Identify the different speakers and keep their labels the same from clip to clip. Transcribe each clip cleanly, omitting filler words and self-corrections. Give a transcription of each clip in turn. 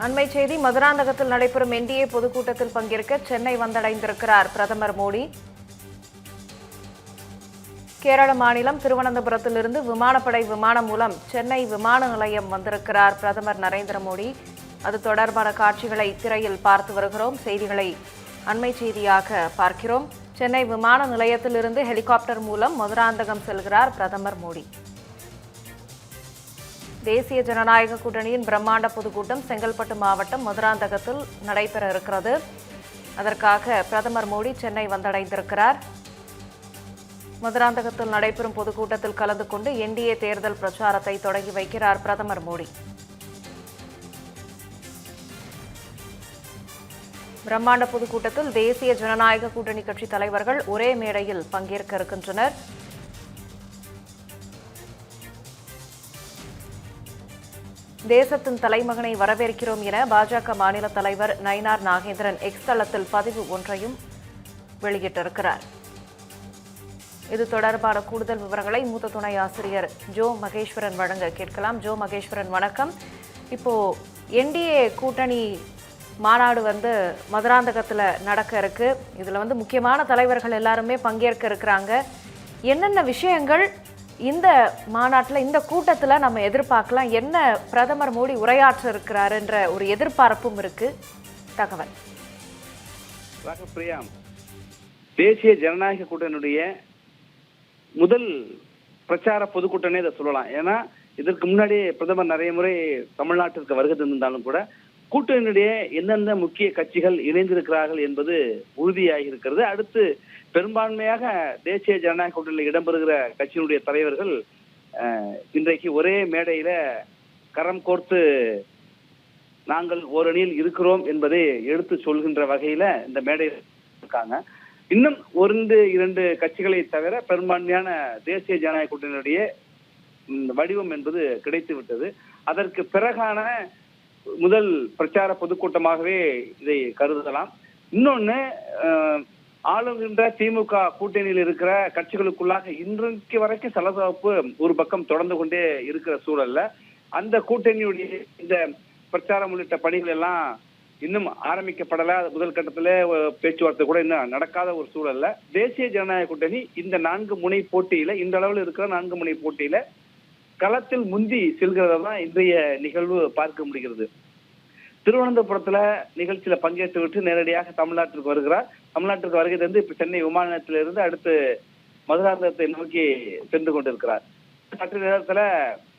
Speaker 1: அண்மை செய்தி மதுராந்தகத்தில் நடைபெறும் என்டிஏ பொதுக்கூட்டத்தில் பங்கேற்க சென்னை வந்தடைந்திருக்கிறார் பிரதமர் மோடி. கேரள மாநிலம் திருவனந்தபுரத்திலிருந்து விமானப்படை விமானம் மூலம் சென்னை விமான நிலையம் வந்திருக்கிறார் பிரதமர் நரேந்திர மோடி. அது தொடர்பான காட்சிகளை திரையில் பார்த்து வருகிறோம். செய்திகளை அண்மை செய்தியாக பார்க்கிறோம். சென்னை விமான நிலையத்திலிருந்து ஹெலிகாப்டர் மூலம் மதுராந்தகம் செல்கிறார் பிரதமர் மோடி. தேசிய ஜனநாயக கூட்டணியின் பிரம்மாண்ட பொதுக்கூட்டம் செங்கல்பட்டு மாவட்டம் மதுராந்தகத்தில் நடைபெற இருக்கிறது. அதற்காக பிரதமர் மோடி சென்னை வந்தடைந்திருக்கிறார். மதுராந்தகத்தில் நடைபெறும் பொதுக்கூட்டத்தில் கலந்து கொண்டு என்டிஏ தேர்தல் பிரச்சாரத்தை தொடங்கி வைக்கிறார் பிரதமர் மோடி. பிரம்மாண்ட பொதுக்கூட்டத்தில் தேசிய ஜனநாயக கூட்டணி கட்சி தலைவர்கள் ஒரே மேடையில் பங்கேற்க இருக்கின்றனர். தேசத்தின் தலைமகனை வரவேற்கிறோம் என பாஜக மாநில தலைவர் நயினார் நாகேந்திரன் எக்ஸ் தளத்தில் பதிவு ஒன்றையும் வெளியிட்டிருக்கிறார். இது தொடர்பான கூடுதல் விவரங்களை மூத்த துணை ஆசிரியர் ஜோ மகேஸ்வரன் வழங்க கேட்கலாம். ஜோ மகேஸ்வரன், வணக்கம். இப்போ என்டிஏ கூட்டணி மாநாடு மதுராந்தகத்தில் நடக்க இருக்கு. இதுல முக்கியமான தலைவர்கள் எல்லாருமே பங்கேற்க இருக்கிறாங்க. என்னென்ன விஷயங்கள் இந்த மாநாட்டில் இந்த கூட்டத்தில் நம்ம எதிர்பார்க்கலாம்? என்ன பிரதமர் மோடி உரையாற்ற இருக்கிறாருன்ற ஒரு எதிர்பார்ப்பும் இருக்கு. தகவல்.
Speaker 2: பிரியா, தேசிய ஜனநாயக கூட்டணியுடைய முதல் பிரச்சார பொதுக்கூட்டமே இதை சொல்லலாம். ஏன்னா இதற்கு முன்னாடி பிரதமர் நிறைய முறை தமிழ்நாட்டிற்கு வருகை தந்திருந்தாலும் கூட கூட்டணியுடைய எந்தெந்த முக்கிய கட்சிகள் இணைந்திருக்கிறார்கள் என்பது உறுதியாகி இருக்கிறது. அடுத்து பெரும்பான்மையாக தேசிய ஜனநாயக கூட்டணியில் இடம்பெறுகிற கட்சியினுடைய தலைவர்கள் இன்றைக்கு ஒரே மேடையில கரம் கோர்த்து நாங்கள் ஓரணியில் இருக்கிறோம் என்பதை எடுத்து சொல்கின்ற வகையில இந்த மேடையில் இருக்காங்க. இன்னும் இரண்டு கட்சிகளை தவிர பெரும்பான்மையான தேசிய ஜனநாயக கூட்டணியுடைய வடிவம் என்பது கிடைத்து விட்டது. அதற்கு பிறகான முதல் பிரச்சார பொதுக்கூட்டமாகவே இதை கருதலாம். இன்னொன்னு, ஆளுகின்ற திமுக கூட்டணியில் இருக்கிற கட்சிகளுக்குள்ளாக இன்றைக்கு வரைக்கும் சலசலப்பு ஒரு பக்கம் தொடர்ந்து கொண்டே இருக்கிற சூழல்ல அந்த கூட்டணியுடைய இந்த பிரச்சாரம் உள்ளிட்ட பணிகள் எல்லாம் இன்னும் ஆரம்பிக்கப்படல. முதல் கட்டத்துல பேச்சுவார்த்தை கூட இன்னும் நடக்காத ஒரு சூழல்ல தேசிய ஜனநாயக கூட்டணி இந்த 4 முனை போட்டியில, இந்த அளவில் இருக்கிற 4 முனை போட்டியில களத்தில் முந்தி செல்கிறதான் இன்றைய நிகழ்வு பார்க்க முடிகிறது. திருவனந்தபுரத்துல நிகழ்ச்சியில பங்கேற்று விட்டு நேரடியாக தமிழ்நாட்டிற்கு வருகிறார். தமிழ்நாட்டிற்கு வருகை தந்து இப்ப சென்னை விமான நிலையத்திலிருந்து அடுத்து மதுராந்தகத்தை நோக்கி சென்று கொண்டிருக்கிறார். சற்று நேரத்துல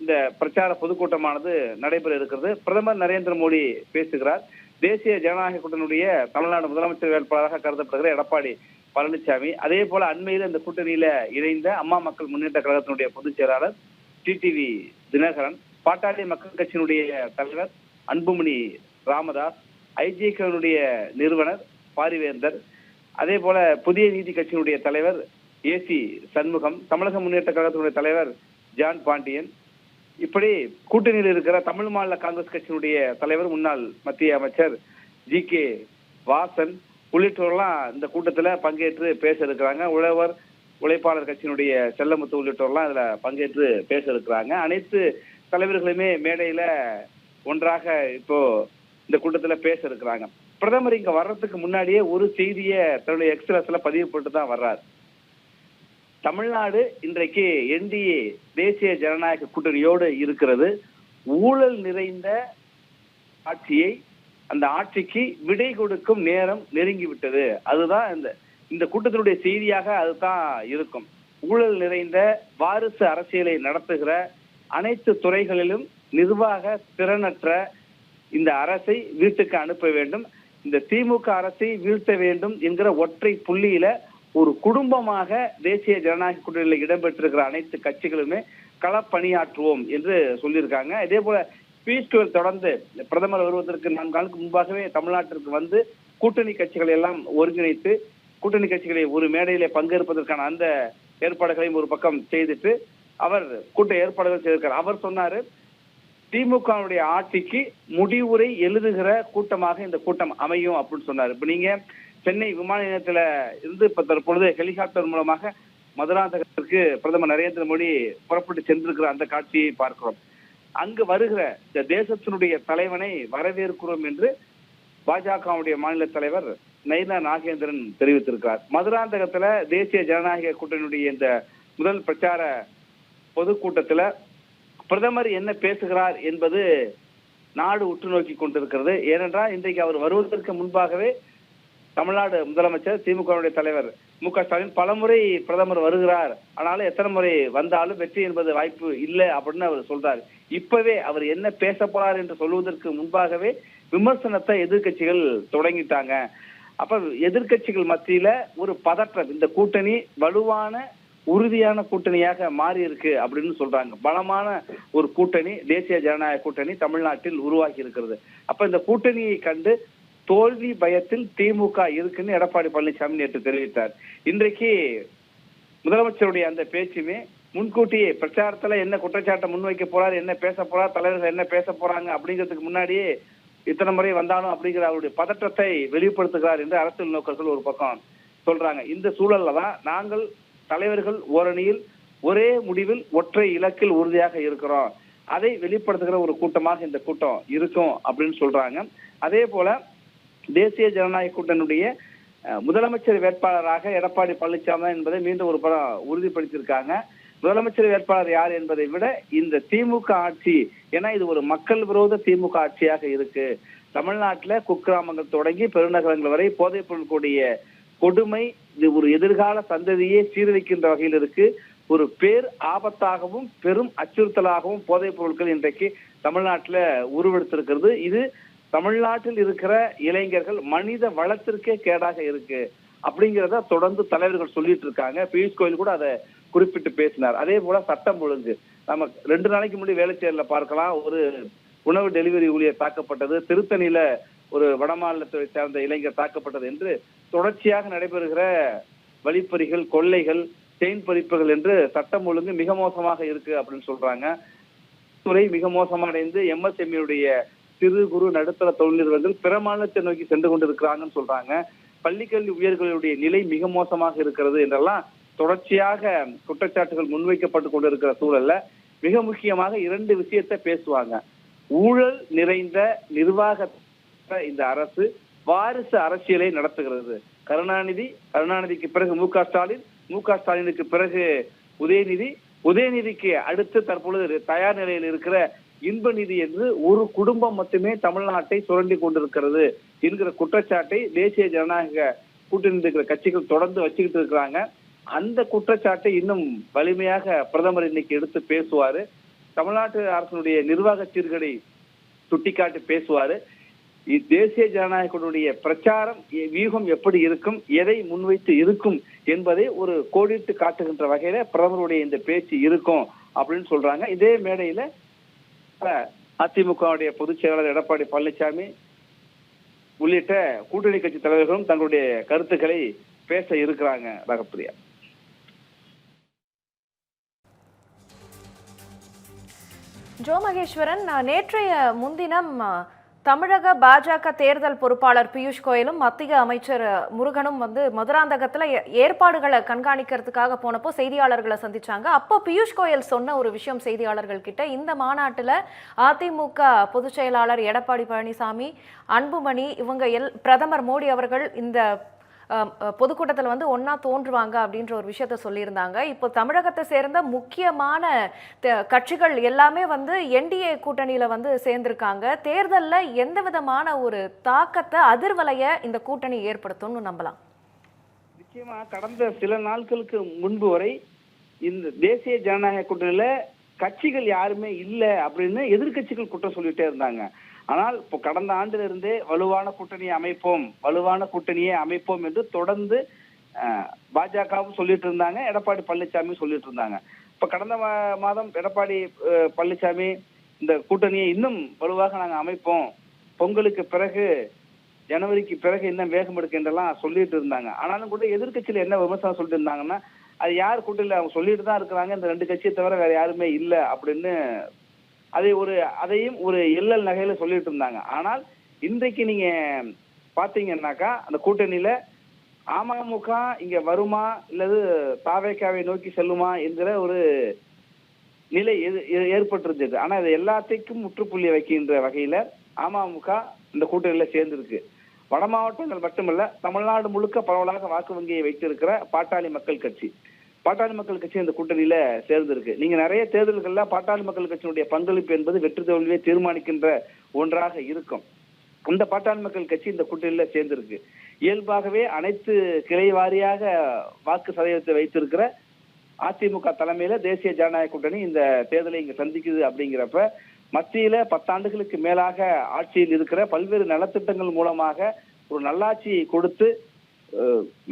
Speaker 2: இந்த பிரச்சார பொதுக்கூட்டமானது நடைபெற இருக்கிறது. பிரதமர் நரேந்திர மோடி பேசுகிறார். தேசிய ஜனநாயக கூட்டணியுடைய தமிழ்நாடு முதலமைச்சர் வேட்பாளராக கருதப்படுகிற எடப்பாடி பழனிசாமி, அதே போல அண்மையில் இந்த கூட்டணியில இணைந்த அம்மா மக்கள் முன்னேற்ற கழகத்தினுடைய பொதுச் செயலாளர் டிடிவி தினகரன், பாட்டாளி மக்கள் கட்சியினுடைய தலைவர் அன்புமணி ராமதாஸ், ஐஜேகேனுடைய நிறுவனர் பாரிவேந்தர், அதே போல புதிய நீதி கட்சியினுடைய தலைவர் ஏசி சண்முகம், தமிழக முன்னேற்ற கழகத்தினுடைய தலைவர் ஜான் பாண்டியன், இப்படி கூட்டணியில் இருக்கிற தமிழ் மாநில காங்கிரஸ் கட்சியினுடைய தலைவர் முன்னாள் மத்திய அமைச்சர் ஜி.கே. வாசன் உள்ளிட்டோர்லாம் இந்த கூட்டத்துல பங்கேற்று பேச இருக்கிறாங்க. உழைப்பாளர் கட்சியினுடைய செல்லமுத்து உள்ளிட்டோர்லாம் இதுல பங்கேற்று பேச இருக்கிறாங்க. அனைத்து தலைவர்களுமே மேடையில ஒன்றாக இப்போ இந்த கூட்டத்துல பேச இருக்கிறாங்க. பிரதமர் இங்க வர்றதுக்கு முன்னாடியே ஒரு செய்தியை தன்னுடைய எக்ஸ்பிரஸ்ல பதிவு போட்டு தான் வர்றார். தமிழ்நாடு இன்றைக்கு என்டிஏ தேசிய ஜனநாயக கூட்டணியோடு இருக்கிறது. ஊழல் நிறைந்த ஆட்சியை, அந்த ஆட்சிக்கு விடை கொடுக்கும் நேரம் நெருங்கிவிட்டது. அதுதான் இந்த கூட்டத்தினுடைய செய்தியாக அதுதான் இருக்கும். ஊழல் நிறைந்த வாரிசு அரசியலை நடத்துகிற அனைத்து துறைகளிலும் நிர்வாக திறனற்ற இந்த அரசை வீட்டுக்கு அனுப்ப வேண்டும், இந்த திமுக அரசை வீழ்த்த வேண்டும் என்கிற ஒற்றை புள்ளியில ஒரு குடும்பமாக தேசிய ஜனநாயக கூட்டணியில் இடம்பெற்றிருக்கிற அனைத்து கட்சிகளுமே களப்பணியாற்றுவோம் என்று சொல்லியிருக்காங்க. இதே போல பீஸ் டூர் தொடர்ந்து பிரதமர் வருவதற்கு 4 நாளுக்கு முன்பாகவே தமிழ்நாட்டிற்கு வந்து கூட்டணி கட்சிகளை எல்லாம் ஒருங்கிணைத்து கூட்டணி கட்சிகளை ஒரு மேடையிலே பங்கேற்பதற்கான அந்த ஏற்பாடுகளையும் ஒரு பக்கம் செய்துட்டு அவர் கூட்ட ஏற்பாடுகள் செய்திருக்கார். அவர் சொன்னாரு, திமுகவுடைய ஆட்சிக்கு முடிவுரை எழுதுகிற கூட்டமாக இந்த கூட்டம் அமையும் அப்படின்னு சொன்னார். இப்ப நீங்க சென்னை விமான நிலையத்துல இருந்து இப்ப தற்பொழுது ஹெலிகாப்டர் மூலமாக மதுராந்தகத்திற்கு பிரதமர் நரேந்திர மோடி புறப்பட்டு சென்றிருக்கிற அந்த காட்சியை பார்க்கிறோம். அங்கு வருகிற இந்த தேசத்தினுடைய தலைவனை வரவேற்கிறோம் என்று பாஜகவுடைய மாநில தலைவர் நயினார் நாகேந்திரன் தெரிவித்திருக்கிறார். மதுராந்தகத்துல தேசிய ஜனநாயக கூட்டணியுடைய இந்த முதல் பிரச்சார பொதுக்கூட்டத்துல பிரதமர் என்ன பேசுகிறார் என்பது நாடு உற்று நோக்கி கொண்டிருக்கிறது. ஏனென்றால் இன்றைக்கு அவர் வருவதற்கு முன்பாகவே தமிழ்நாடு முதலமைச்சர் திமுக தலைவர் மு.க. ஸ்டாலின் பலமுறை பிரதமர் வருகிறார், ஆனாலும் எத்தனை முறை வந்தாலும் வெற்றி என்பது வாய்ப்பு இல்லை அப்படின்னு அவர் சொல்றாரு. இப்பவே அவர் என்ன பேச போறார் என்று சொல்வதற்கு முன்பாகவே விமர்சனத்தை எதிர்கட்சிகள் தொடங்கிட்டாங்க. அப்ப எதிர்கட்சிகள் மத்தியில ஒரு பதற்றம், இந்த கூட்டணி வலுவான உறுதியான கூட்டணியாக மாறி இருக்கு அப்படின்னு சொல்றாங்க. பலமான ஒரு கூட்டணி, தேசிய ஜனநாயக கூட்டணி தமிழ்நாட்டில் உருவாகி இருக்கிறது. அப்ப இந்த கூட்டணியை கண்டு தோல்வி பயத்தில் திமுக இருக்குன்னு எடப்பாடி பழனிசாமி நேற்று தெரிவித்தார். இன்றைக்கு முதலமைச்சருடைய அந்த பேச்சுமே முன்கூட்டியே பிரச்சாரத்துல என்ன குற்றச்சாட்டை முன்வைக்க போறாரு, என்ன பேச போறார், தலைவர்கள் என்ன பேச போறாங்க அப்படிங்கிறதுக்கு முன்னாடியே இத்தனை முறை வந்தாலும் அப்படிங்கிற அவருடைய பதற்றத்தை வெளிப்படுத்துகிறார் என்று அரசியல் நோக்கர்கள் ஒரு பக்கம் சொல்றாங்க. இந்த சூழல்ல தான் நாங்கள் தலைவர்கள் ஓரணியில் ஒரே முடிவில் ஒற்றை இலக்கில் உறுதியாக இருக்கிறோம், அதை வெளிப்படுத்துகிற ஒரு கூட்டமாக இந்த கூட்டம் இருக்கும் அப்படின்னு சொல்றாங்க. அதே போல தேசிய ஜனநாயக கூட்டணியுடைய முதலமைச்சர் வேட்பாளராக எடப்பாடி பழனிசாமி என்பதை மீண்டும் ஒரு படம் உறுதிப்படுத்தியிருக்காங்க. முதலமைச்சர் வேட்பாளர் யார் என்பதை விட இந்த திமுக ஆட்சி, ஏன்னா இது ஒரு மக்கள் விரோத திமுக ஆட்சியாக இருக்கு. தமிழ்நாட்டுல குக்கிராமங்கள் தொடங்கி பெருநகரங்கள் வரை போதைப் பொருள் கூடிய கொடுமை இது ஒரு எதிர்கால சந்ததியை சீரழிக்கின்ற வகையில் இருக்கு. ஒரு பேர் ஆபத்தாகவும் பெரும் அச்சுறுத்தலாகவும் போதைப் பொருட்கள் இன்றைக்கு தமிழ்நாட்டுல உருவெடுத்திருக்கிறது. இது தமிழ்நாட்டில் இருக்கிற இளைஞர்கள் மனித வளத்திற்கே கேடாக இருக்கு அப்படிங்கிறத தொடர்ந்து தலைவர்கள் சொல்லிட்டு இருக்காங்க. பியூஷ் கோயல் கூட அதை குறிப்பிட்டு பேசினார். அதே போல சட்டம் ஒழுங்கு, நம்ம 2 நாளைக்கு முன்னாடி வேலைச்சேரில பார்க்கலாம், ஒரு உணவு டெலிவரி ஊழியர் தாக்கப்பட்டது, திருத்தணியில ஒரு வடமாநிலத்தை சேர்ந்த இளைஞர் தாக்கப்பட்டது என்று தொடர்ச்சியாக நடைபெறுகிற வழிப்பறிகள், கொள்ளைகள், செயின் பறிப்புகள் என்று சட்டம் ஒழுங்கு மிக மோசமாக இருக்கு அப்படின்னு சொல்றாங்க. துறை மிக மோசமடைந்து எம்எஸ்எம்இ சிறு குறு நடுத்தர தொழில் நிறுவனங்கள் பிற மாநிலத்தை நோக்கி சென்று கொண்டிருக்கிறாங்கன்னு சொல்றாங்க. பள்ளிக்கல்வி உயர்களுடைய நிலை மிக மோசமாக இருக்கிறது என்றெல்லாம் தொடர்ச்சியாக குற்றச்சாட்டுகள் முன்வைக்கப்பட்டு கொண்டிருக்கிற சூழல்ல மிக முக்கியமாக 2 விஷயத்தை பேசுவாங்க. ஊழல் நிறைந்த நிர்வாக இந்த அரசு வாரிசு அரசியலை நடத்துகிறது. கருணாநிதிக்கு பிறகு மு.க. ஸ்டாலின், மு.க. ஸ்டாலினுக்கு பிறகு உதயநிதிக்கு அடுத்து தற்பொழுது தயார் நிலையில் இருக்கிற இன்ப நிதி என்று ஒரு குடும்பம் மட்டுமே தமிழ்நாட்டை சுரண்டி கொண்டிருக்கிறது என்கிற குற்றச்சாட்டை தேசிய ஜனநாயக கூட்டணி இருக்கிற கட்சிகள் தொடர்ந்து வச்சுக்கிட்டு இருக்கிறாங்க. அந்த குற்றச்சாட்டை இன்னும் வலிமையாக பிரதமர் இன்னைக்கு எடுத்து பேசுவாரு. தமிழ்நாட்டு அரசினுடைய நிர்வாக சீர்கேடை சுட்டிக்காட்டி பேசுவாரு. தேசிய ஜனநாயக கூட்டணியுடைய பிரச்சாரம் வியூகம் எப்படி இருக்கும், எதை முன்வைத்து இருக்கும் என்பதை ஒரு கோடிட்டு காட்டுகின்ற வகையில பிரதமருடைய இந்த பேச்சு இருக்கும் அப்படின்னு சொல்றாங்க. இதே மேடையில அதிமுகவுடைய பொதுச் செயலாளர் எடப்பாடி பழனிசாமி உள்ளிட்ட கூட்டணி கட்சி தலைவர்களும் தங்களுடைய கருத்துக்களை பேச இருக்கிறாங்க. ராகப்பிரியா.
Speaker 1: ஜோ மகேஸ்வரன், நேற்றைய முன்தினம் தமிழக பாஜக தேர்தல் பொறுப்பாளர் பியூஷ் கோயலும் மத்திய அமைச்சர் முருகனும் மதுராந்தகத்துல ஏற்பாடுகளை கண்காணிக்கிறதுக்காக போனப்போ செய்தியாளர்களை சந்திச்சாங்க. அப்போ பியூஷ் கோயல் சொன்ன ஒரு விஷயம் செய்தியாளர்கள் கிட்ட, இந்த மாநாட்டுல அதிமுக பொதுச் செயலாளர் எடப்பாடி பழனிசாமி, அன்புமணி, இவங்க பிரதமர் மோடி அவர்கள் இந்த பொதுக்கூட்டத்தில் ஒன்னா தோன்றுவாங்க அப்படின்ற ஒரு விஷயத்த சொல்லியிருந்தாங்க. இப்போ தமிழகத்தை சேர்ந்த முக்கியமான கட்சிகள் எல்லாமே என்டிஏ கூட்டணியில சேர்ந்திருக்காங்க. தேர்தலில் எந்த விதமான ஒரு தாக்கத்தை, அதிர்வலைய இந்த கூட்டணி ஏற்படுத்தும்னு நம்பலாம்?
Speaker 2: நிச்சயமா கடந்த சில நாட்களுக்கு முன்பு வரை இந்த தேசிய ஜனநாயக கூட்டணியில கட்சிகள் யாருமே இல்லை அப்படின்னு எதிர்கட்சிகள் குற்றம் சொல்லிட்டே இருந்தாங்க. ஆனால் இப்போ கடந்த ஆண்டிலிருந்தே வலுவான கூட்டணியை அமைப்போம் என்று தொடர்ந்து பாஜகவும் சொல்லிட்டு இருந்தாங்க, எடப்பாடி பழனிசாமி சொல்லிட்டு இருந்தாங்க. இப்ப கடந்த மாதம் எடப்பாடி பழனிசாமி இந்த கூட்டணியை இன்னும் வலுவாக நாங்க அமைப்போம், பொங்கலுக்கு பிறகு ஜனவரிக்கு பிறகு இன்னும் வேகம் எடுக்கின்றலாம் சொல்லிட்டு இருந்தாங்க. ஆனாலும் கூட எதிர்கட்சியில என்ன விமர்சனம் சொல்லிட்டு இருந்தாங்கன்னா, அது யார் கூட்டணியில அவங்க சொல்லிட்டு தான் இருக்கிறாங்க, இந்த 2 கட்சியை தவிர வேற யாருமே இல்லை அப்படின்னு அதையும் ஒரு எல்லல் நகையில சொல்லிட்டு இருந்தாங்க. ஆனால் இன்றைக்கு நீங்க பாத்தீங்கன்னாக்கா அந்த கூட்டணியில அமமுக இங்க வருமா இல்லது தாவேகாவை நோக்கி செல்லுமா என்கிற ஒரு நிலை ஏற்பட்டிருந்தது. ஆனா இது எல்லாத்தையும் முற்றுப்புள்ளி வைக்கின்ற வகையில அமமுக இந்த கூட்டணியில சேர்ந்திருக்கு. வட மாவட்டங்கள் மட்டுமல்ல, தமிழ்நாடு முழுக்க பரவலாக வாக்கு வங்கியை வைத்திருக்கிற பாட்டாளி மக்கள் கட்சி இந்த கூட்டணியில சேர்ந்திருக்கு. நீங்க நிறைய தேர்தல்கள்ல பாட்டாளி மக்கள் கட்சியினுடைய பங்களிப்பு என்பது வெற்றி தோல்வியை தீர்மானிக்கின்ற ஒன்றாக இருக்கும். அந்த பாட்டாளி மக்கள் கட்சி இந்த கூட்டணியில சேர்ந்திருக்கு. இயல்பாகவே அனைத்து கிளை வாரியாக வாக்கு சதவீதத்தை வைத்திருக்கிற அதிமுக தலைமையில தேசிய ஜனநாயக கூட்டணி இந்த தேர்தலை இங்க சந்திக்குது. அப்படிங்கிறப்ப மத்தியில 10 ஆண்டுகளுக்கு மேலாக ஆட்சியில் இருக்கிற பல்வேறு நலத்திட்டங்கள் மூலமாக ஒரு நல்லாட்சி கொடுத்து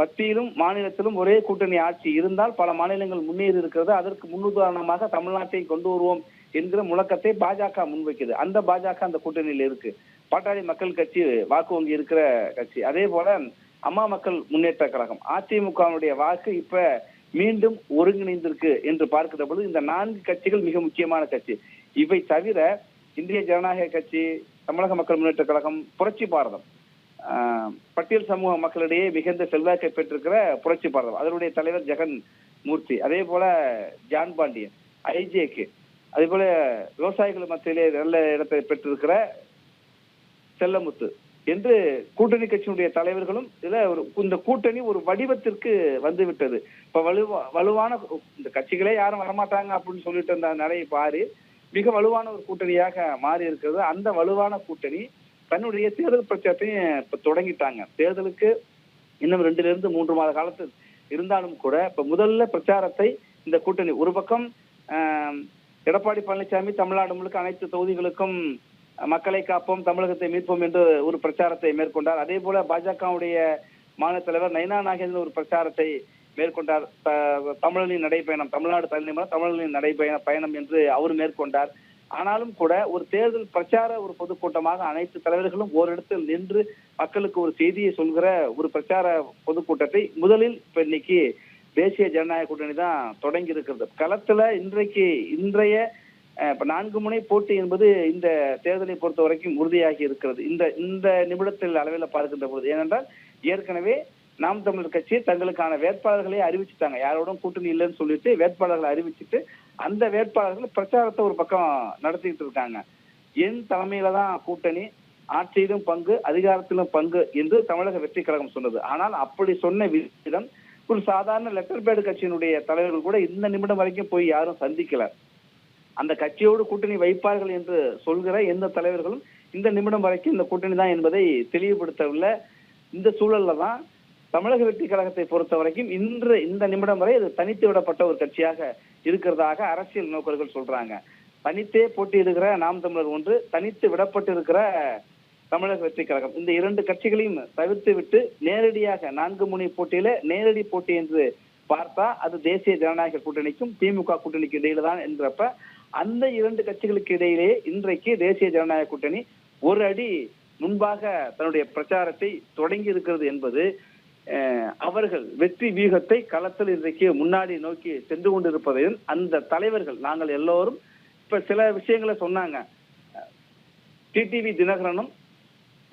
Speaker 2: மத்தியிலும் மாநிலத்திலும் ஒரே கூட்டணி ஆட்சி இருந்தால் பல மாநிலங்கள் முன்னேறி இருக்கிறது. அதற்கு முன்னுதாரணமாக தமிழ்நாட்டை கொண்டு வருவோம் என்கிற முழக்கத்தை பாஜக முன்வைக்குது. அந்த பாஜக அந்த கூட்டணியில் இருக்கு. பாட்டாளி மக்கள் கட்சி வாக்கு வங்கி இருக்கிற கட்சி. அதே போல அம்மா மக்கள் முன்னேற்ற கழகம், அதிமுகவுடைய வாக்கு இப்ப மீண்டும் ஒருங்கிணைந்திருக்கு என்று பார்க்கிற பொழுது இந்த 4 கட்சிகள் மிக முக்கியமான கட்சி. இவை தவிர இந்திய ஜனநாயக கட்சி, தமிழக மக்கள் முன்னேற்ற கழகம், புரட்சி பாரதம், பட்டியல் சமூக மக்களிடையே மிகுந்த செல்வாக்கை பெற்றிருக்கிற புரட்சி பாரதம், அதனுடைய தலைவர் ஜெகன் மூர்த்தி, அதே போல ஜான் பாண்டியன், ஐஜேகே, அதே போல விவசாயிகள் மத்தியிலே நல்ல இடத்தை பெற்றிருக்கிற செல்லமுத்து என்று கூட்டணி கட்சியினுடைய தலைவர்களும் இதுல இந்த கூட்டணி ஒரு வடிவத்திற்கு வந்து விட்டது. இப்ப வலுவான இந்த கட்சிகளே யாரும் வரமாட்டாங்க அப்படின்னு சொல்லிட்டு இருந்த நிறைய பாரி மிக வலுவான ஒரு கூட்டணியாக மாறி இருக்கிறது. அந்த வலுவான கூட்டணி தன்னுடைய தேர்தல் பிரச்சாரத்தையும் இப்ப தொடங்கிட்டாங்க. தேர்தலுக்கு இன்னும் 2 மாத காலத்தில் இருந்தாலும் கூட இப்ப முதல்ல பிரச்சாரத்தை இந்த கூட்டணி ஒரு பக்கம் எடப்பாடி பழனிசாமி தமிழ்நாடு முழுக்க அனைத்து தொகுதிகளுக்கும் மக்களை காப்போம், தமிழகத்தை மீட்போம் என்று ஒரு பிரச்சாரத்தை மேற்கொண்டார். அதே போல பாஜகவுடைய மாநில தலைவர் நயினா நாகேந்திரன் ஒரு பிரச்சாரத்தை மேற்கொண்டார். தமிழனின் நடைபயணம், தமிழ்நாடு தலைநகரம் தமிழனின் பயணம் என்று அவர் மேற்கொண்டார். ஆனாலும் கூட ஒரு தேர்தல் பிரச்சார ஒரு பொதுக்கூட்டமாக அனைத்து தலைவர்களும் ஓரிடத்தில் நின்று மக்களுக்கு ஒரு செய்தியை சொல்கிற ஒரு பிரச்சார பொதுக்கூட்டத்தை முதலில் இப்ப இன்னைக்கு தேசிய ஜனநாயக கூட்டணி தான் தொடங்கி இருக்கிறது. களத்துல இன்றைய 4 முனை போட்டி என்பது இந்த தேர்தலை பொறுத்த வரைக்கும் உறுதியாகி இருக்கிறது. இந்த நிமிடத்தில் அளவில் பார்க்கின்ற பொழுது, ஏனென்றால் ஏற்கனவே நாம் தமிழர் கட்சி தங்களுக்கான வேட்பாளர்களை அறிவிச்சுட்டாங்க. யாரோடும் கூட்டணி இல்லைன்னு சொல்லிட்டு வேட்பாளர்களை அறிவிச்சுட்டு அந்த வேட்பாளர்கள் பிரச்சாரத்தை ஒரு பக்கம் நடத்திட்டு இருக்காங்க. என் தலைமையில தான் கூட்டணி, ஆட்சியிலும் பங்கு, அதிகாரத்திலும் பங்கு என்று தமிழக வெற்றி கழகம் சொன்னது. ஆனால் அப்படி சொன்ன விதம் ஒரு சாதாரண லெட்டர் பேடு கட்சியினுடைய தலைவர்கள் கூட இந்த நிமிடம் வரைக்கும் போய் யாரும் சந்திக்கல. அந்த கட்சியோடு கூட்டணி வைப்பார்கள் என்று சொல்கிற எந்த தலைவர்களும் இந்த நிமிடம் வரைக்கும் இந்த கூட்டணி தான் என்பதை தெளிவுபடுத்தவில்லை. இந்த சூழல்ல தான் தமிழக வெற்றி கழகத்தை பொறுத்த வரைக்கும் இந்த நிமிடம் வரை அது தனித்து விடப்பட்ட ஒரு கட்சியாக இருக்கிறதாக அரசியல் நோக்கர்கள் சொல்றாங்க. தனித்தே போட்டியிடுகிற நாம் தமிழர் ஒன்று, தனித்து விடப்பட்டு இருக்கிற தமிழக வெற்றி கழகம், இந்த 2 கட்சிகளையும் தவிர்த்து விட்டு நேரடியாக 4 முனை போட்டியில நேரடி போட்டி என்று பார்த்தா அது தேசிய ஜனநாயக கூட்டணிக்கும் திமுக கூட்டணிக்கு இடையில தான் என்றப்ப அந்த 2 கட்சிகளுக்கு இடையிலே இன்றைக்கு தேசிய ஜனநாயக கூட்டணி ஒரு அடி முன்பாக தன்னுடைய பிரச்சாரத்தை தொடங்கி இருக்கிறது என்பது அவர்கள் வெற்றி வியூகத்தை களத்தில் இன்றைக்கு முன்னாடி நோக்கி சென்று கொண்டிருப்பதையும் அந்த தலைவர்கள் நாங்கள் எல்லோரும் இப்ப சில விஷயங்களை சொன்னாங்க. டிடிவி தினகரனும்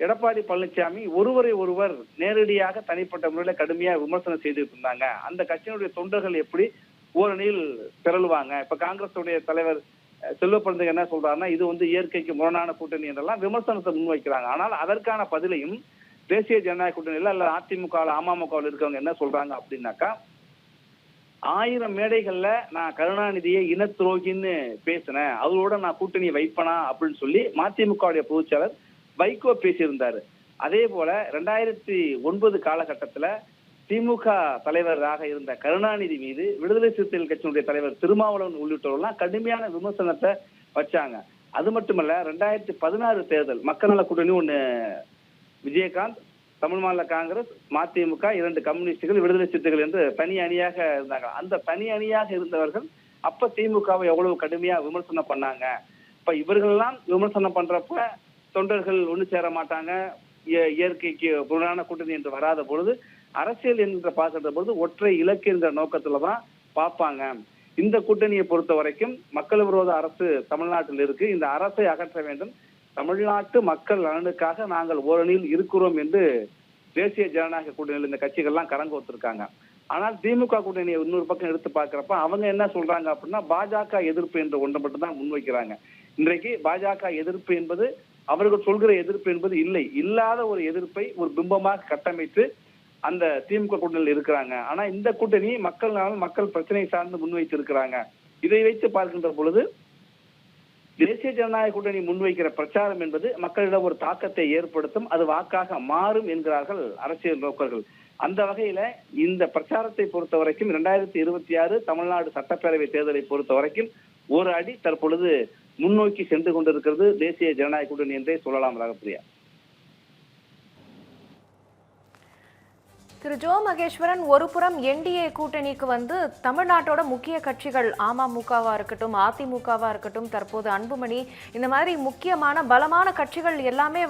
Speaker 2: எடப்பாடி பழனிசாமி ஒருவரை ஒருவர் நேரடியாக தனிப்பட்ட முறையில கடுமையா விமர்சனம் செய்துட்டு இருந்தாங்க. அந்த கட்சியினுடைய தொண்டர்கள் எப்படி ஓரணியில் திரளுவாங்க? இப்ப காங்கிரஸ் உடைய தலைவர் செல்வ பிறந்தக என்ன சொல்றாருன்னா, இது இயற்கைக்கு முரணான கூட்டணி என்றெல்லாம் விமர்சனத்தை முன்வைக்கிறாங்க. ஆனால் அதற்கான பதிலையும் தேசிய ஜனநாயக கூட்டணியில அல்ல அதிமுக அமமுகவில் இருக்கவங்க என்ன சொல்றாங்க அப்படின்னாக்கா, 1000 மேடைகள்ல நான் கருணாநிதியை இன துரோகின்னு பேசினேன், அவரோட நான் கூட்டணி வைப்பனா அப்படின்னு சொல்லி மதிமுகவுடைய பொதுச்செயலர் வைகோ பேசியிருந்தாரு. அதே போல 2009 காலகட்டத்துல திமுக தலைவராக இருந்த கருணாநிதி மீது விடுதலை சிறுத்தைகள் கட்சியினுடைய தலைவர் திருமாவளவன் உள்ளிட்டவர்கள்லாம் கடுமையான விமர்சனத்தை வச்சாங்க. அது மட்டுமல்ல, 2016 தேர்தல் மக்கள் நல கூட்டணி ஒண்ணு, விஜயகாந்த், தமிழ் மாநில காங்கிரஸ், மதிமுக, 2 கம்யூனிஸ்டுகள், விடுதலை சிறுத்தைகள் என்று தனி அணியாக இருந்தாங்க. அந்த தனி அணியாக இருந்தவர்கள் அப்ப திமுகவை எவ்வளவு கடுமையா விமர்சனம் பண்ணாங்க. இப்ப இவர்கள்லாம் விமர்சனம் பண்றப்ப தொண்டர்கள் ஒண்ணு சேர மாட்டாங்க, இயற்கைக்கு புறணான கூட்டணி என்று வராத பொழுது அரசியல் என்ற பார்க்கின்ற பொழுது ஒற்றை இலக்கு என்ற நோக்கத்துலதான் பார்ப்பாங்க. இந்த கூட்டணியை பொறுத்த வரைக்கும் மக்கள் விரோத அரசு தமிழ்நாட்டில் இருக்கு, இந்த அரசை அகற்ற வேண்டும், தமிழ்நாட்டு மக்கள் நலனுக்காக நாங்கள் ஓரணியில் இருக்கிறோம் என்று தேசிய ஜனநாயக கூட்டணியில் இந்த கட்சிகள்லாம் கரங்கோத்திருக்காங்க. ஆனால் திமுக கூட்டணியை இன்னொரு பக்கம் எடுத்து பார்க்கிறப்ப அவங்க என்ன சொல்றாங்க அப்படின்னா பாஜக எதிர்ப்பு என்ற ஒன்றை மட்டும் தான் முன்வைக்கிறாங்க. இன்றைக்கு பாஜக எதிர்ப்பு என்பது அவர்கள் சொல்கிற எதிர்ப்பு என்பது இல்லை, இல்லாத ஒரு எதிர்ப்பை ஒரு பிம்பமாக கட்டமைத்து அந்த திமுக கூட்டணியில் இருக்கிறாங்க. ஆனா இந்த கூட்டணி மக்கள் பிரச்சனை சார்ந்து முன்வைத்து இருக்கிறாங்க. இதை வைத்து பார்க்கின்ற பொழுது தேசிய ஜனநாயக கூட்டணி முன்வைக்கிற பிரச்சாரம் என்பது மக்களிடம் ஒரு தாக்கத்தை ஏற்படுத்தும், அது வாக்காக மாறும் என்கிறார்கள் அரசியல் நோக்கர்கள். அந்த வகையில இந்த பிரச்சாரத்தை பொறுத்த வரைக்கும் 2026 தமிழ்நாடு சட்டப்பேரவை தேர்தலை பொறுத்த வரைக்கும் ஒரு அடி தற்பொழுது முன்னோக்கி சென்று கொண்டிருக்கிறது தேசிய ஜனநாயக கூட்டணி என்றே சொல்லலாம். ராகப்பிரியா.
Speaker 1: திரு ஜோ மகேஸ்வரன், ஒரு புறம் என்டிஏ கூட்டணிக்கு தமிழ்நாட்டோட முக்கிய கட்சிகள் அமமுகவா இருக்கட்டும், அதிமுகவா இருக்கட்டும், தற்போது அன்புமணி, இந்த மாதிரி முக்கியமான பலமான கட்சிகள் எல்லாமே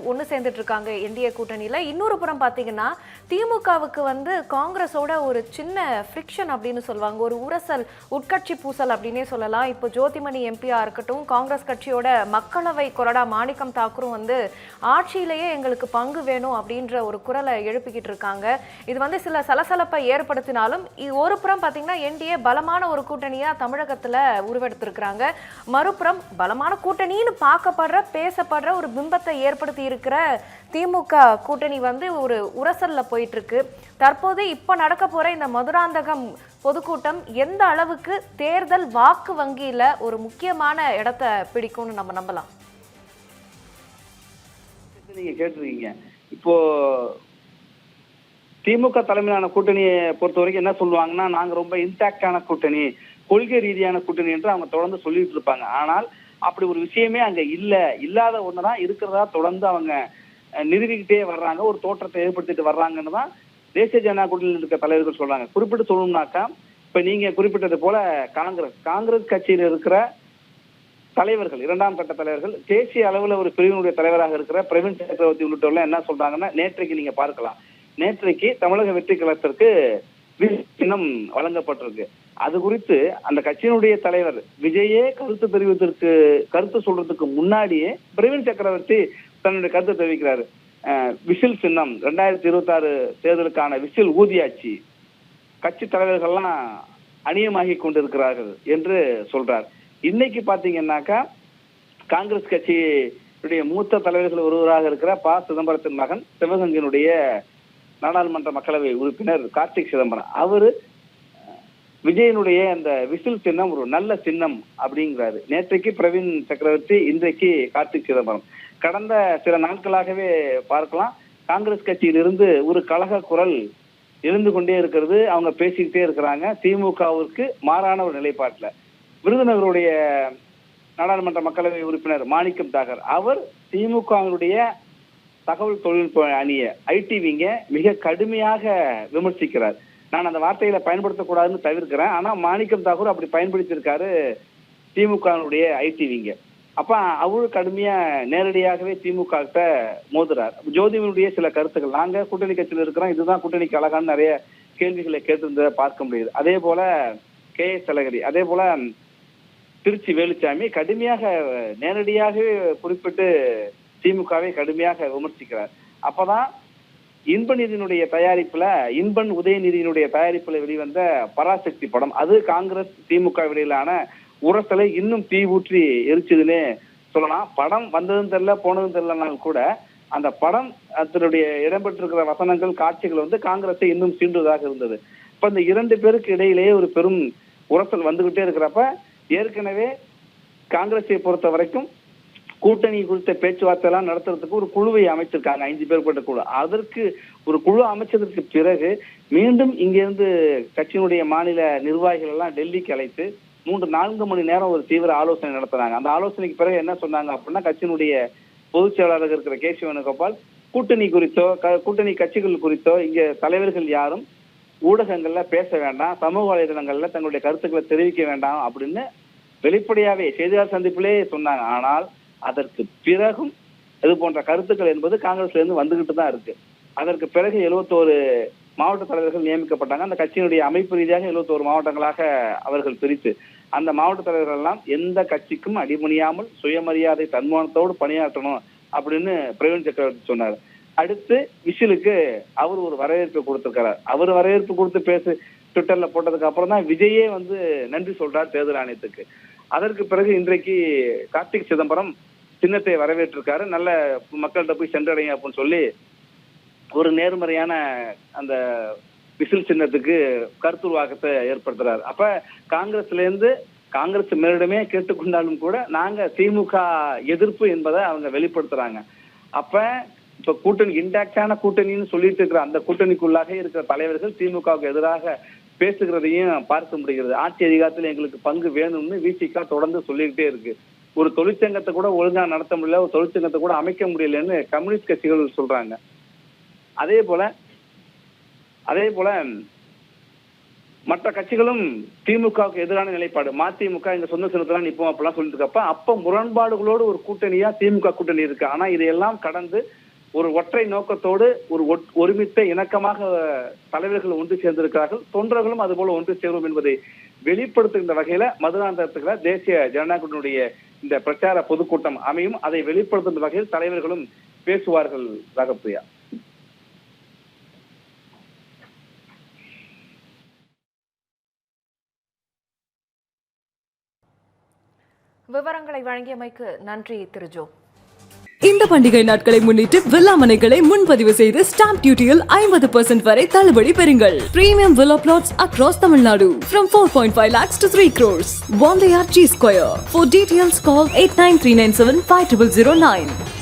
Speaker 1: ஒன்று சேர்ந்துட்டு இருக்காங்க என்டிஏ கூட்டணியில. இன்னொரு புறம் பார்த்தீங்கன்னா திமுகவுக்கு காங்கிரஸோட ஒரு சின்ன ஃப்ரிக்ஷன் அப்படின்னு சொல்லுவாங்க, ஒரு உரசல், உட்கட்சி பூசல் அப்படின்னே சொல்லலாம். இப்போ ஜோதிமணி எம்பியா இருக்கட்டும், காங்கிரஸ் கட்சியோட மக்களவை கொறடா மாணிக்கம் தாக்கூரும் ஆட்சியிலேயே எங்களுக்கு பங்கு வேணும் அப்படின்ற ஒரு குரலை எழுப்பிக்கிட்டு இருக்காங்க. இது சில சலசலப்பை ஏற்படுத்தினாலும் ஒரு புறம் பாத்தீங்கன்னா என்டிஏ பலமான ஒரு கூட்டணியா தமிழகத்துல உருவெடுத்திருக்கிறாங்க. மறுபுறம் பலமான கூட்டணின்னு பார்க்கப்படுற பேசப்படுற ஒரு பிம்பத்தை ஏற்படுத்தி இருக்கிற திமுக கூட்டணி ஒரு உரசல்ல போயிட்டு இருக்கு. தற்போது இப்ப நடக்க போற இந்த மதுராந்தகம் பொதுக்கூட்டம் எந்த அளவுக்கு தேர்தல் வாக்கு வங்கியில ஒரு முக்கியமான இடத்தை பிடிக்கும்னு நம்ம நம்பலாம்?
Speaker 2: நீங்க கேட்டிருக்கீங்க. இப்போ திமுக தலைமையிலான கூட்டணியை பொறுத்த வரைக்கும் என்ன சொல்லுவாங்கன்னா, நாங்க ரொம்ப இன்டாக்டான கூட்டணி, கொள்கை ரீதியான கூட்டணி என்று அவங்க தொடர்ந்து சொல்லிட்டு இருப்பாங்க. ஆனால் அப்படி ஒரு விஷயமே அங்க இல்லாத ஒண்ணுதான் இருக்கிறதா தொடர்ந்து அவங்க நிறுவிக்கிட்டே வர்றாங்க, ஒரு தோற்றத்தை ஏற்படுத்திட்டு வர்றாங்கன்னு தான் தேசிய ஜனநாயக கூட்டணியில் இருக்க தலைவர்கள் சொல்றாங்க. குறிப்பிட்டு சொல்லணும்னாக்கா, இப்ப நீங்க குறிப்பிட்டது போல காங்கிரஸ் கட்சியில் இருக்கிற தலைவர்கள், இரண்டாம் கட்ட தலைவர்கள், தேசிய அளவுல ஒரு பிரிவினுடைய தலைவராக இருக்கிற பிரவீன் சக்கரவர்த்தி உள்ளிட்டவர்கள் என்ன சொல்றாங்கன்னா, நேற்றைக்கு நீங்க பார்க்கலாம், நேற்றைக்கு தமிழக வெற்றி கழகத்திற்கு சின்னம் வழங்கப்பட்டிருக்கு. அது குறித்து அந்த கட்சியினுடைய தலைவர் விஜயே கருத்து சொல்றதுக்கு முன்னாடியே பிரவீன் சக்கரவர்த்தி தன்னுடைய கருத்தை தெரிவிக்கிறாரு. விசில் சின்னம் 2026 தேர்தலுக்கான விசில் ஊதியாச்சு, கட்சி தலைவர்கள்லாம் அநியமாகி கொண்டிருக்கிறார்கள் என்று சொல்றார். இன்னைக்கு பாத்தீங்கன்னாக்கா காங்கிரஸ் கட்சியுடைய மூத்த தலைவர்கள் ஒருவராக இருக்கிற ப. சிதம்பரத்தின் மகன், சிவகங்கையினுடைய நாடாளுமன்ற மக்களவை உறுப்பினர் கார்த்திக் சிதம்பரம், அவரு விஜயனுடைய அந்த விசில் சின்னம் ஒரு நல்ல சின்னம் அப்படிங்கிறாரு. நேற்றைக்கு பிரவீன் சக்கரவர்த்தி, இன்றைக்கு கார்த்திக் சிதம்பரம். கடந்த சில நாட்களாகவே பார்க்கலாம், காங்கிரஸ் கட்சியிலிருந்து ஒரு கலக குரல் எழுந்து கொண்டே இருக்கிறது. அவங்க பேசிக்கிட்டே இருக்கிறாங்க திமுகவிற்கு மாறான ஒரு நிலைப்பாட்டுல. விருதுநகருடைய நாடாளுமன்ற மக்களவை உறுப்பினர் மாணிக்கம் தாகர், அவர் திமுகவினுடைய தகவல் தொழில்நுட்ப அணிய ஐடி விங்க மிக கடுமையாக விமர்சிக்கிறார். நான் அந்த வார்த்தைகளை பயன்படுத்தக்கூடாதுன்னு தவிர்க்கிறேன். ஆனா மாணிக்கம் தாகூர் அப்படி பயன்படுத்தியிருக்காரு திமுகவினுடைய ஐடி விங்க. அப்ப அவரு கடுமையா நேரடியாகவே திமுக கிட்ட மோதுறார். ஜோதிமனுடைய சில கருத்துக்கள், நாங்க கூட்டணி கட்சியில் இருக்கிறோம், இதுதான் கூட்டணிக்கு அழகான்னு நிறைய கேள்விகளை கேட்டிருந்ததை பார்க்க முடியுது. அதே போல KS அழகிரி, அதே போல திருச்சி வேலுச்சாமி கடுமையாக நேரடியாகவே குறிப்பிட்டு திமுகவை கடுமையாக விமர்சிக்கிறார். அப்பதான் இன்பநிதியினுடைய தயாரிப்புல, இன்பன் உதயநிதியினுடைய தயாரிப்புல வெளிவந்த பராசக்தி படம், அது காங்கிரஸ் திமுக இடையிலான உரசலை இன்னும் தீ ஊற்றி எரிச்சதுன்னு சொல்லலாம். படம் வந்ததும் தெரியல போனதும் தெரியலனாலும் கூட அந்த படம் அதனுடைய இடம்பெற்றிருக்கிற வசனங்கள், காட்சிகள் காங்கிரஸை இன்னும் சீண்டுவதாக இருந்தது. இப்ப இந்த இரண்டு பேருக்கு இடையிலேயே ஒரு பெரும் உரசல் வந்துகிட்டே இருக்கிறப்ப, ஏற்கனவே காங்கிரஸை பொறுத்த வரைக்கும் கூட்டணி குறித்த பேச்சுவார்த்தை எல்லாம் நடத்துறதுக்கு ஒரு குழுவை அமைச்சிருக்காங்க, 5 பேர் கொண்ட குழு. அதற்கு ஒரு குழு அமைச்சதற்கு பிறகு மீண்டும் இங்கிருந்து கட்சியினுடைய மாநில நிர்வாகிகள் எல்லாம் டெல்லிக்கு அழைத்து 3-4 மணி நேரம் ஒரு தீவிர ஆலோசனை நடத்தினாங்க. அந்த ஆலோசனைக்கு பிறகு என்ன சொன்னாங்க அப்படின்னா, கட்சியினுடைய பொதுச் செயலாளராக இருக்கிற கே. சி. வேணுகோபால், கூட்டணி குறித்தோ கூட்டணி கட்சிகள் குறித்தோ இங்க தலைவர்கள் யாரும் ஊடகங்கள்ல பேச வேண்டாம், சமூக வலைதளங்கள்ல தங்களுடைய கருத்துக்களை தெரிவிக்க வேண்டாம் அப்படின்னு வெளிப்படையாவே செய்தியாளர் சந்திப்பிலே சொன்னாங்க. ஆனால் அதற்கு பிறகும் இது போன்ற கருத்துக்கள் என்பது காங்கிரஸ்ல இருந்து வந்துகிட்டு தான் இருக்கு. அதற்கு பிறகு 71 மாவட்ட தலைவர்கள் நியமிக்கப்பட்டாங்க. அந்த கட்சியினுடைய அமைப்பு ரீதியாக 71 மாவட்டங்களாக அவர்கள் பிரித்து, அந்த மாவட்ட தலைவர்கள் எல்லாம் எந்த கட்சிக்கும் அடிபணியாமல் சுயமரியாதை தன்மானத்தோடு பணியாற்றணும் அப்படின்னு பிரவீன் சக்கரவர்த்தி சொன்னார். அடுத்து விசிலுக்கு அவர் ஒரு வரவேற்பு கொடுத்திருக்காரு. அவர் வரவேற்பு கொடுத்து ட்விட்டர்ல போட்டதுக்கு அப்புறம் தான் விஜயே வந்து நன்றி சொல்றார் தேர்தல் ஆணையத்துக்கு. அதற்கு பிறகு இன்றைக்கு கார்த்திக் சிதம்பரம் சின்னத்தை வரவேற்றிருக்காரு. நல்ல மக்கள்கிட்ட போய் சென்றடையும் அப்படின்னு சொல்லி ஒரு நேர்மறையான அந்த விசில் சின்னத்துக்கு கருத்துருவாக்கத்தை ஏற்படுத்துறாரு. அப்ப காங்கிரஸ் மேலிடமே கேட்டுக்கொண்டாலும் கூட நாங்க திமுக எதிர்ப்பு என்பதை அவங்க வெளிப்படுத்துறாங்க. அப்ப இப்ப கூட்டணி இன்டாக்டான கூட்டணின்னு சொல்லிட்டு இருக்கிற அந்த கூட்டணிக்குள்ளாக இருக்கிற தலைவர்கள் திமுகவுக்கு எதிராக பேசுகிறதையும் பார்க்க முடிகிறது. ஆட்சி அதிகாரத்தில் எங்களுக்கு பங்கு வேணும்னு விசிக தொடர்ந்து சொல்லிக்கிட்டே இருக்கு. ஒரு தொழிற்சங்கத்தை கூட ஒழுங்கா நடத்த முடியல, ஒரு தொழிற்சங்கத்தை கூட அமைக்க முடியலன்னு கம்யூனிஸ்ட் கட்சிகள் சொல்றாங்க. அதே போல மற்ற கட்சிகளும் திமுகவுக்கு எதிரான நிலைப்பாடு, மதிமுக எங்க சொந்த சின்னத்தெல்லாம் நிற்போம் அப்படிலாம் சொல்லிட்டு இருக்கப்ப அப்ப முரண்பாடுகளோடு ஒரு கூட்டணியா திமுக கூட்டணி இருக்கு. ஆனா இதையெல்லாம் கடந்து ஒரு ஒற்றை நோக்கத்தோடு ஒரு ஒருமித்த இணக்கமாக தலைவர்கள் ஒன்று சேர்ந்திருக்கிறார்கள். தொண்டர்களும் அது போல ஒன்று சேரும் என்பதை வெளிப்படுத்துகின்ற வகையில மதுராந்தகத்துல தேசிய ஜனநாயக கூட்டணியுடைய இந்த பிரச்சார பொதுக்கூட்டம் அமையும். அதை வெளிப்படுத்துகின்ற வகையில் தலைவர்களும் பேசுவார்கள். ராகப்பிரியா.
Speaker 1: விவரங்களை வழங்கியமைக்கு நன்றி திரு ஜோ.
Speaker 3: இந்த பண்டிகை நாட்களை முன்னிட்டு வில்லா மனைகளை முன்பதிவு செய்து ஸ்டாம்ப் டியூட்டியில் 50% வரை தள்ளுபடி பெறுங்கள். Premium villa plots across Tamil Nadu from 4.5 lakhs to 3 crores. One layer G Square. For details call 8939750009.